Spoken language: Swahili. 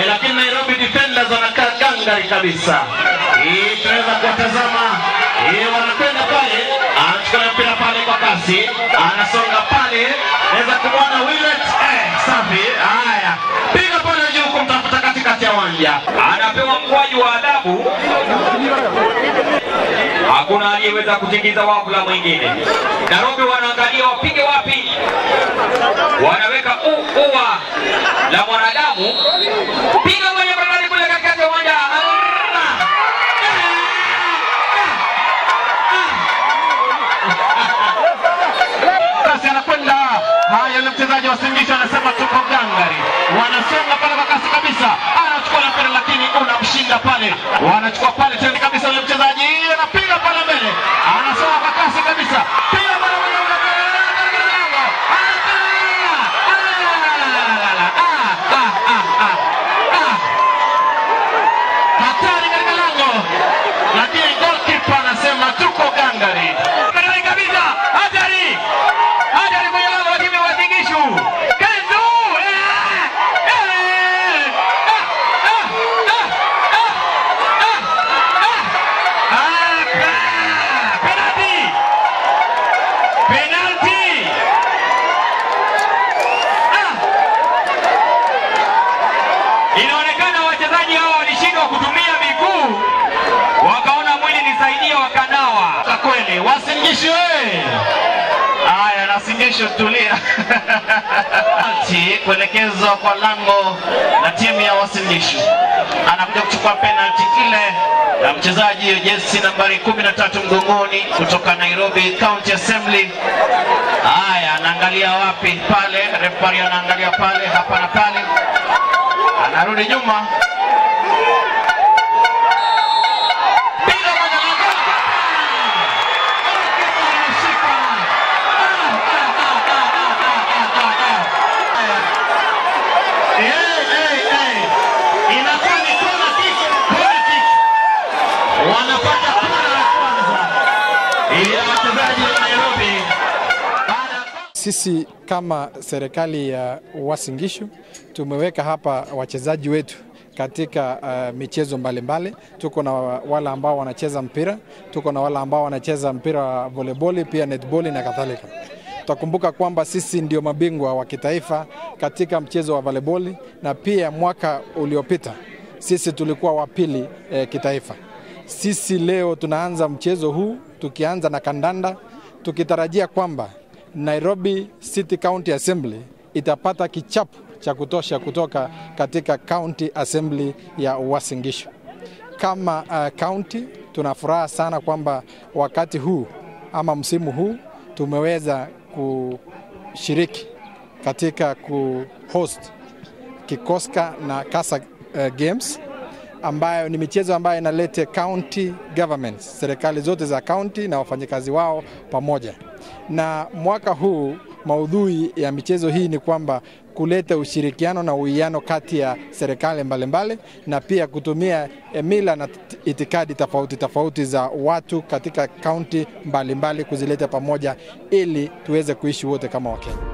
lakini Nairobi Defenders wanakaa gangari kabisa. Tunaweza kuwatazama wanakwenda pale, anachukua mpira pale kwa kasi, anasonga pale, naweza kumwona Willet safi. Haya, piga pale juu kumtafuta katikati ya uwanja, anapewa mkwaju wa adabu. Hakuna aliyeweza kutingiza wavu la mwingine. Nairobi wanaangalia wapige wapi, wanaweka ua la mwanadamu, piga kwenye barabara kule katikati ya uwanja. Kasi anakwenda. Haya, yule mchezaji wa Singisho anasema tuko gangari. Wanasonga pale kwa kasi kabisa. Anachukua mpira lakini unamshinda pale. Wanachukua pale tena kabisa, yule mchezaji anapiga pale mbele. Anasonga kwa kasi kabisa. Piga pale mbele. Hatari katika lango. Lakini goalkeeper anasema tuko gangari. Hatari kabisa. Hatari. Hatari kwa lango la timu ya Singisho. Inaonekana wachezaji hao walishindwa kutumia miguu, wakaona mwili nisaidia wakanawa. Kwa kweli, Wasingisho haya na Singisho tulia. Kuelekezwa kwa lango la timu ya Wasingisho. Anakuja kuchukua penalty ile na mchezaji jezi nambari 13 mgongoni kutoka Nairobi County Assembly. Haya, anaangalia wapi pale, referee anaangalia pale, hapa na pale. Anarudi nyuma. Inakuwa ni kona kick. Wanapata kona la kwanza. Wachezaji wa Nairobi. Sisi kama serikali ya Wasingisho tumeweka hapa wachezaji wetu katika michezo mbalimbali. Tuko na wale ambao wanacheza mpira, tuko na wale ambao wanacheza mpira wa volleyball, pia netball na kadhalika. Tutakumbuka kwamba sisi ndio mabingwa wa kitaifa katika mchezo wa volleyball, na pia mwaka uliopita sisi tulikuwa wa pili kitaifa. Sisi leo tunaanza mchezo huu tukianza na kandanda, tukitarajia kwamba Nairobi City County Assembly itapata kichapo cha kutosha kutoka katika County Assembly ya Wasingisho. Kama county tunafuraha sana kwamba wakati huu ama msimu huu tumeweza kushiriki katika kuhost Kikoska na Kasa Games, ambayo ni michezo ambayo inaleta county governments, serikali zote za county na wafanyikazi wao pamoja. Na mwaka huu maudhui ya michezo hii ni kwamba kuleta ushirikiano na uwiano kati ya serikali mbalimbali, na pia kutumia mila na itikadi tofauti za watu katika county mbalimbali kuzileta pamoja ili tuweze kuishi wote kama Wakenya.